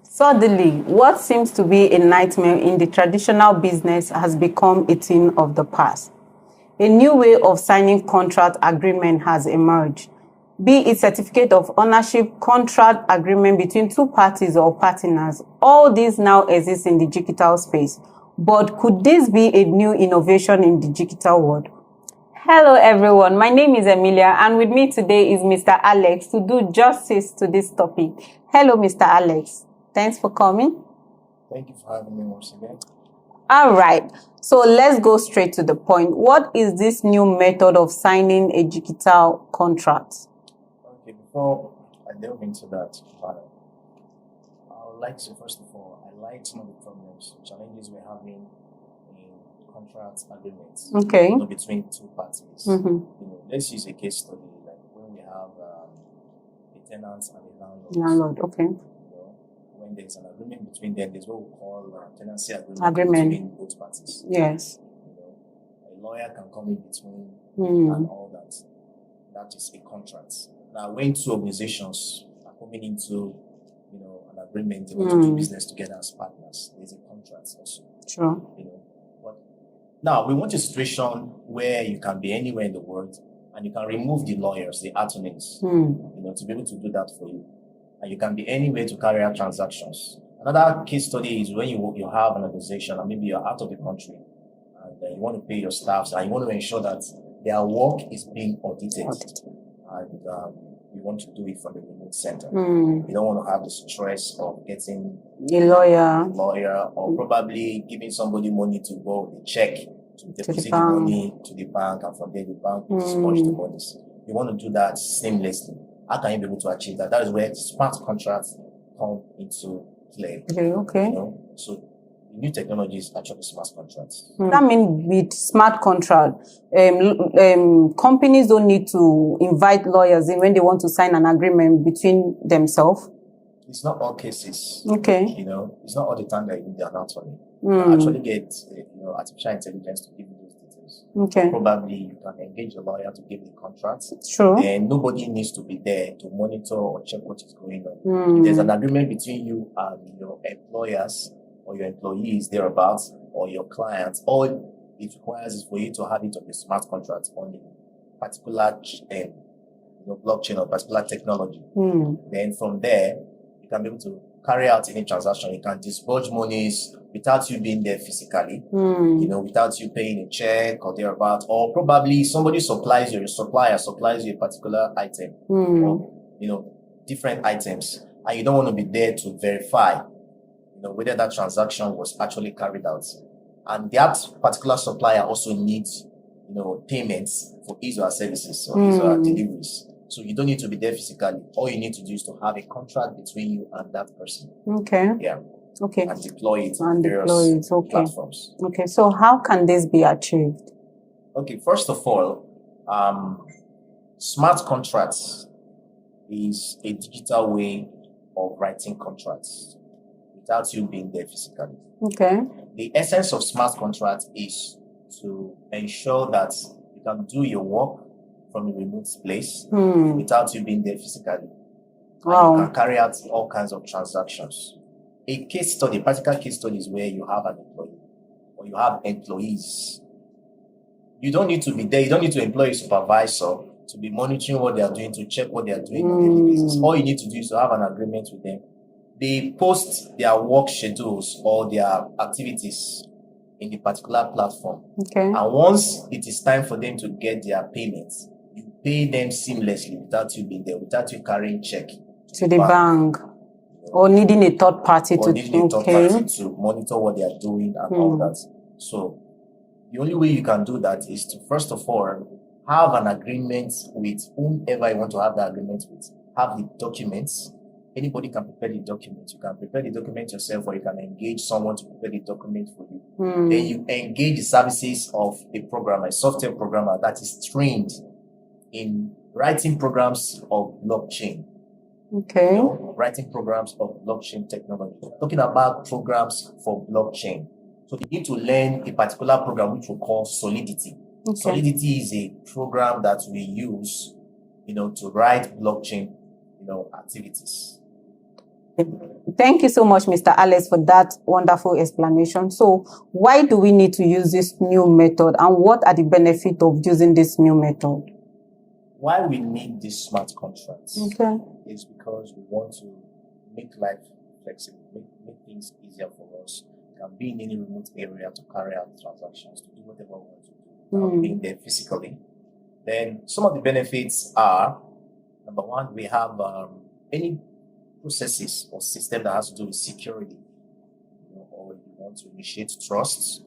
Suddenly, what seems to be a nightmare in the traditional business has become a thing of the past. A new way of signing contract agreement has emerged, be it certificate of ownership, contract agreement between two parties or partners. All these now exist in the digital space. But could this be a new innovation in the digital world? Hello everyone, my name is Emilia and with me today is Mr. Alex to do justice to this topic. Hello Mr. Alex, thanks for coming. Thank you for having me once again. All right, so let's go straight to the point. What is this new method of signing a digital contract? Okay, before I delve into that, I would like to, first of all, highlight some of the problems, challenges we're having in contract agreements Okay. Between two parties. Let's use a case study, like when we have a tenant and a landlord. Landlord, okay. When there's an agreement between them, there's what we call tenancy agreement between both parties. Yes. A lawyer can come in between and all that. That is a contract. Now, when two organizations are coming into an agreement, they want to do business together as partners, there's a contract also. Sure. But now we want a situation where you can be anywhere in the world and you can remove the lawyers, the attorneys, to be able to do that for you. And you can be anywhere to carry out transactions. Another case study is when you have an organization and maybe you're out of the country and you want to pay your staffs and you want to ensure that their work is being audited. And you want to do it from the remote center. You don't want to have the stress of getting a lawyer or probably giving somebody money to go the check to deposit the money to the bank and from there the bank will smudge the monies. You want to do that seamlessly. How can you be able to achieve that? That is where smart contracts come into play. Okay. So new technology is actually smart contracts. That means with smart contract, companies don't need to invite lawyers in when they want to sign an agreement between themselves. It's not all cases. Okay. It's not all the time that you need an attorney. You actually get artificial intelligence to give you those details. Okay. Probably you can engage a lawyer to give the contracts. Sure. Then nobody needs to be there to monitor or check what is going on. If there's an agreement between you and your employers or your employees thereabouts or your clients, all it requires is for you to have it on the smart contract on a particular blockchain or particular technology. Then from there, you can be able to carry out any transaction. You can disburse monies without you being there physically, without you paying a check or thereabouts, or probably somebody supplies you, your supplier supplies you a particular item, or, different items, and you don't want to be there to verify whether that transaction was actually carried out. And that particular supplier also needs, payments for his or her services or his or her deliveries. So you don't need to be there physically. All you need to do is to have a contract between you and that person. Okay. Yeah. Okay. And deploy it on various platforms. Okay. So how can this be achieved? Okay. First of all, smart contracts is a digital way of writing contracts without you being there physically. Okay. The essence of smart contracts is to ensure that you can do your work from a remote place without you being there physically. Wow. And you can carry out all kinds of transactions. A case study, practical case study is where you have an employee or you have employees. You don't need to be there. You don't need to employ a supervisor to be monitoring what they are doing, to check what they are doing on a daily basis. All you need to do is to have an agreement with them. They post their work schedules or their activities in the particular platform. Okay. And once it is time for them to get their payments, you pay them seamlessly without you being there, without you carrying check to the bank. Or needing a third party to monitor what they are doing and all that. So the only way you can do that is to, first of all, have an agreement with whomever you want to have that agreement with. Have the documents. Anybody can prepare the document. You can prepare the document yourself, or you can engage someone to prepare the document for you. Then you engage the services of a programmer, a software programmer that is trained in writing programs of blockchain. Okay. Writing programs of blockchain technology. Talking about programs for blockchain. So you need to learn a particular program which we call Solidity. Okay. Solidity is a program that we use, to write blockchain, activities. Thank you so much, Mr. Alex, for that wonderful explanation. So why do we need to use this new method, and what are the benefits of using this new method? Why we need these smart contracts is because we want to make life flexible, make things easier for us. We can be in any remote area to carry out transactions, to do whatever we want to do without being there physically. Then some of the benefits are, number one, we have any processes or system that has to do with security, or you want to initiate trust,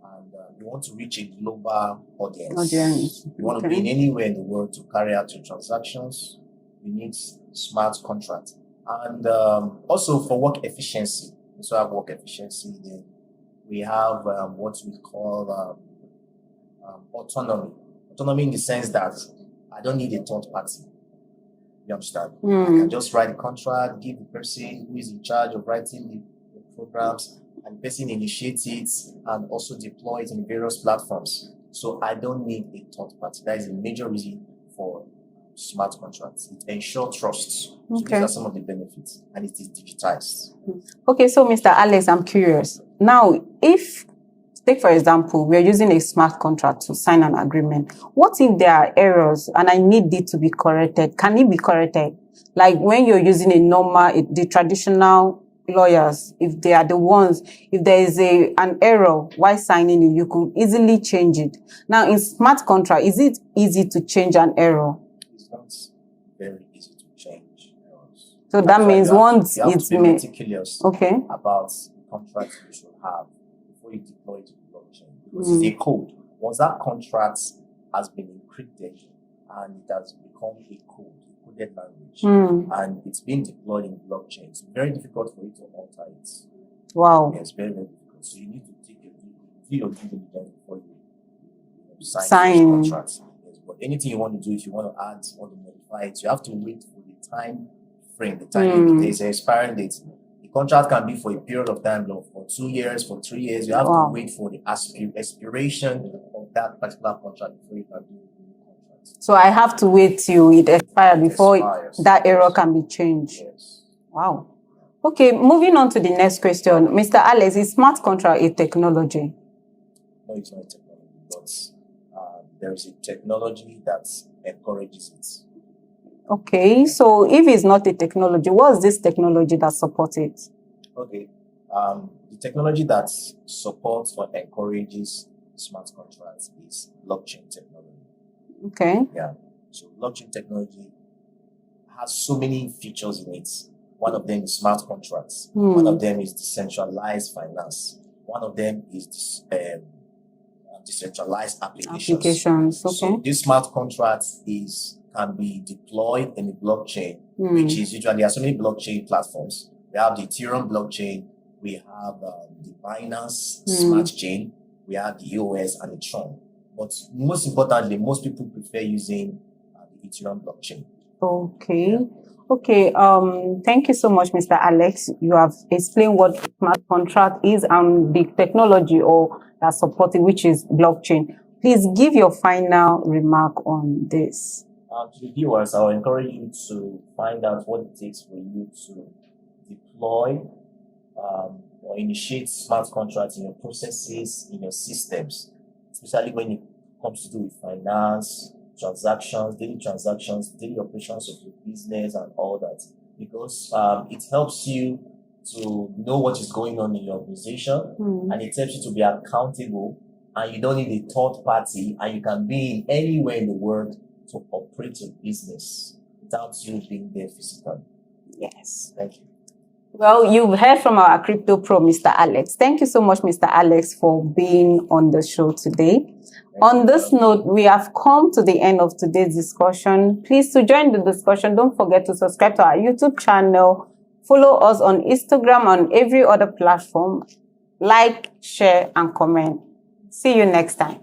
and you want to reach a global audience. You want to be in anywhere in the world to carry out your transactions. You need smart contracts. And also for work efficiency. So have work efficiency. Then we have what we call autonomy. Autonomy in the sense that I don't need a third party. You understand? I can just write a contract, give the person who is in charge of writing the programs, and the person initiates it and also deploy it in various platforms. So I don't need a third party. That is a major reason for smart contracts. It ensures trust. So these are some of the benefits, and it is digitized. Okay, so Mr. Alex, I'm curious. Now, if, take for example, we're using a smart contract to sign an agreement. What if there are errors and I need it to be corrected? Can it be corrected? Like when you're using the traditional lawyers, if they are the ones, if there is an error while signing it, you can easily change it. Now, in smart contract, is it easy to change an error? It's not very easy to change errors. So that means once it's made, meticulous about the contract you should have before you deploy it to the blockchain, because it's a code. Once that contract has been encrypted and it has become a code, a coded language, and it's being deployed in the blockchain, it's very difficult for you to alter it. Wow. Yes, very, very difficult. So you need to take your due diligence before you sign those contracts. Yes, but anything you want to do, if you want to add or to modify it, you have to wait for the time frame, the time limit. There's an expiring date. The contract can be for a period of time, for 2 years, for 3 years. You have to wait for the expiration of that particular contract before you can do the contract. So I have to wait till it expires before that error can be changed. Yes. Wow. Okay, moving on to the next question. Mr. Alex, is smart contract a technology? No, it's not a technology, but there's a technology that encourages it. Okay, so if it's not a technology, what's this technology that supports it? Okay, the technology that supports or encourages smart contracts is blockchain technology. Okay. Yeah, so blockchain technology has so many features in it. One of them is smart contracts. One of them is decentralized finance. One of them is decentralized applications. Okay. So this smart contract can be deployed in the blockchain, which is usually, there are so many blockchain platforms. We have the Ethereum blockchain, we have the Binance Smart Chain, we have the EOS and the Tron. But most importantly, most people prefer using the Ethereum blockchain. Okay. Yeah. Okay. Thank you so much, Mr. Alex. You have explained what smart contract is and the technology that supports it, which is blockchain. Please give your final remark on this. To the viewers, I will encourage you to find out what it takes for you to deploy or initiate smart contracts in your processes, in your systems, especially when it comes to do with finance, transactions, daily operations of your business and all that, because it helps you to know what is going on in your organization, and it helps you to be accountable, and you don't need a third party, and you can be anywhere in the world to operate your business without you being there physically. Yes. Thank you. Well, you've heard from our crypto pro, Mr. Alex. Thank you so much, Mr. Alex, for being on the show today. On this note, we have come to the end of today's discussion. Please, to join the discussion, don't forget to subscribe to our YouTube channel, follow us on Instagram, on every other platform, like, share, and comment. See you next time.